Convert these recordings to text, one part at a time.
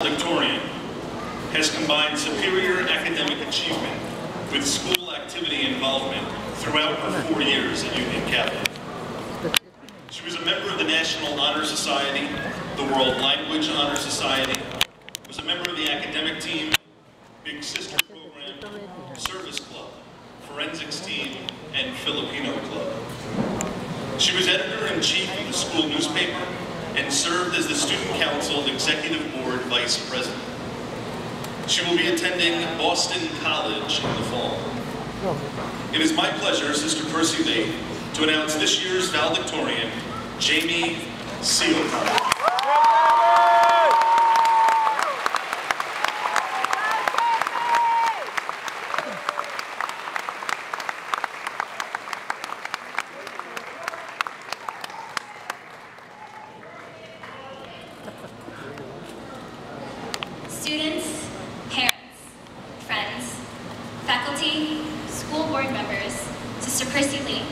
Valedictorian has combined superior academic achievement with school activity involvement throughout her 4 years at Union Catholic. She was a member of the National Honor Society, the World Language Honor Society, was a member of the academic team, Big Sister program, service club, forensics team, and Filipino club. She was editor-in-chief of the school newspaper and served as the Student Council Executive Board Vice President. She will be attending Boston College in the fall. It is my pleasure, Sister Percy Lee, to announce this year's valedictorian, Jamie Seal. Students, parents, friends, faculty, school board members, Sister Percy Lee,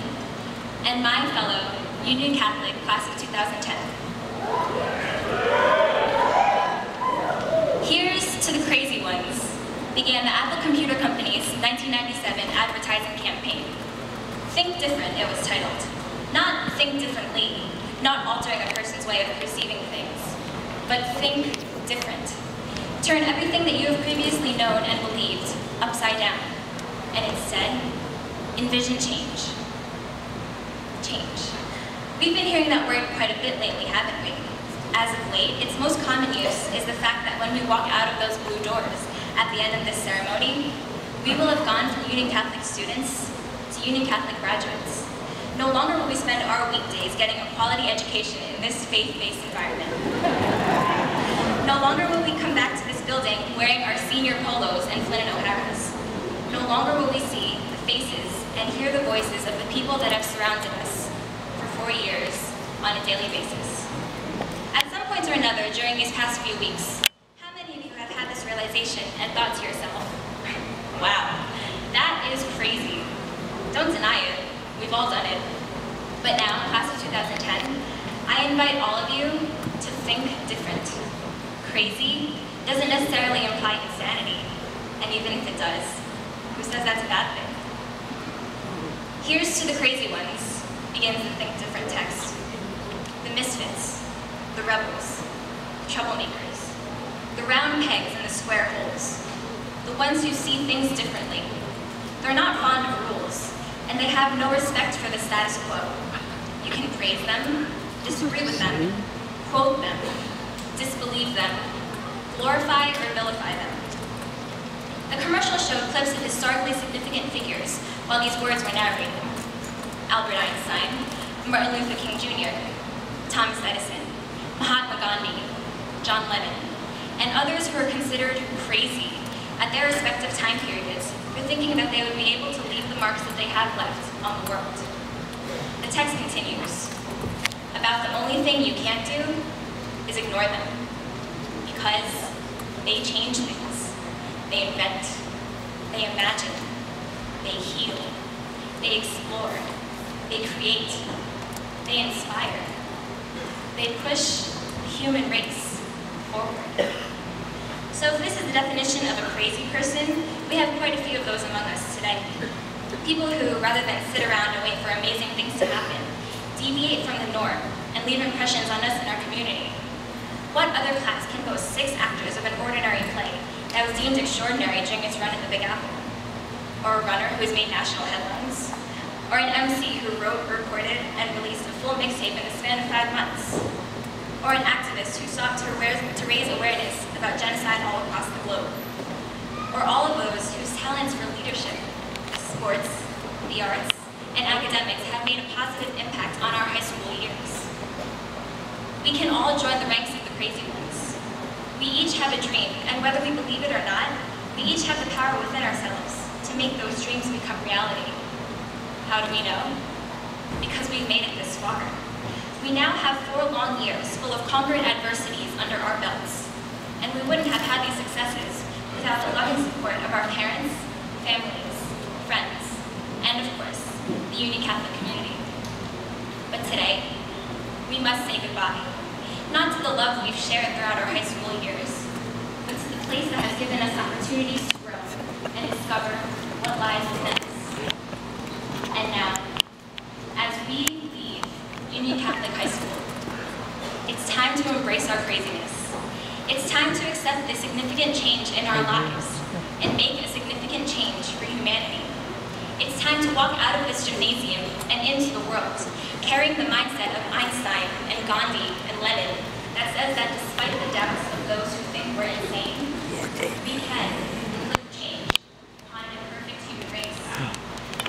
and my fellow Union Catholic class of 2010. Here's to the Crazy Ones began the Apple Computer Company's 1997 advertising campaign. Think Different, it was titled. Not think differently, not altering a person's way of perceiving things, but think different. Turn everything that you have previously known and believed upside down, and instead, envision change. Change. We've been hearing that word quite a bit lately, haven't we? As of late, its most common use is the fact that when we walk out of those blue doors at the end of this ceremony, we will have gone from Union Catholic students to Union Catholic graduates. No longer will we spend our weekdays getting a quality education in this faith-based environment. No longer will we come back to this building wearing our senior polos and Flynn and O'Hara's. No longer will we see the faces and hear the voices of the people that have surrounded us for 4 years on a daily basis. At some point or another during these past few weeks, how many of you have had this realization and thought to yourself, wow, that is crazy. Don't deny it, we've all done it. But now, class of 2010, I invite all of you to think different. Crazy doesn't necessarily imply insanity, and even if it does, who says that's a bad thing? Here's to the crazy ones, begins the Think Different text. The misfits, the rebels, the troublemakers, the round pegs in the square holes, the ones who see things differently. They're not fond of rules, and they have no respect for the status quo. You can praise them, disagree with them, quote them, disbelieve them, glorify or vilify them. The commercial showed clips of historically significant figures while these words were narrated. Albert Einstein, Martin Luther King Jr., Thomas Edison, Mahatma Gandhi, John Lennon, and others who were considered crazy at their respective time periods for thinking that they would be able to leave the marks that they have left on the world. The text continues. About the only thing you can't do is ignore them, because they change things, they invent, they imagine, they heal, they explore, they create, they inspire, they push the human race forward. So if this is the definition of a crazy person, we have quite a few of those among us today. People who, rather than sit around and wait for amazing things to happen, deviate from the norm and leave impressions on us in our community. What other class can boast 6 actors of an ordinary play that was deemed extraordinary during its run at the Big Apple? Or a runner who has made national headlines? Or an MC who wrote, recorded, and released a full mixtape in the span of 5 months? Or an activist who sought to raise awareness about genocide all across the globe? Or all of those whose talents for leadership, sports, the arts, and academics have made a positive impact on our high school years? We can all join the ranks of the crazy ones. We each have a dream, and whether we believe it or not, we each have the power within ourselves to make those dreams become reality. How do we know? Because we've made it this far. We now have 4 long years full of conquered adversities under our belts, and we wouldn't have had these successes without the love and support of our parents, families, friends, and of course, the Union Catholic community. But today, we must say goodbye. Not to the love we've shared throughout our high school years, opportunities to grow and discover what lies within us. And now, as we leave Union Catholic High School, it's time to embrace our craziness. It's time to accept the significant change in our lives and make a significant change for humanity. It's time to walk out of this gymnasium and into the world, carrying the mindset of Einstein and Gandhi and Lenin that says that despite the doubts of those who think we're insane, we can inflict change upon an imperfect human race.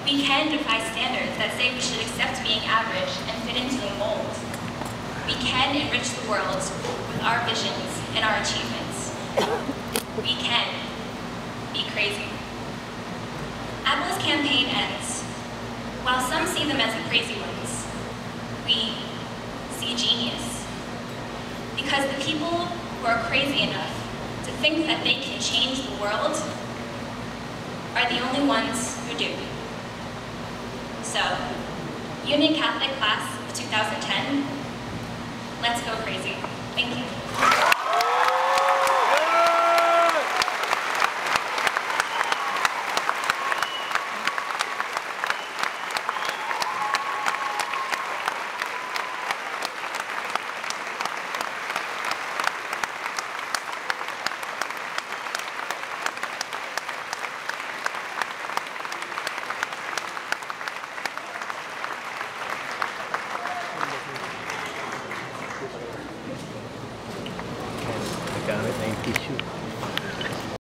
We can defy standards that say we should accept being average and fit into a mold. We can enrich the world with our visions and our achievements. We can be crazy. Apple's campaign ends. While some see them as the crazy ones, we see genius. Because the people who are crazy enough to think that they can change the world are the only ones who do. So, Union Catholic class of 2010, let's go crazy.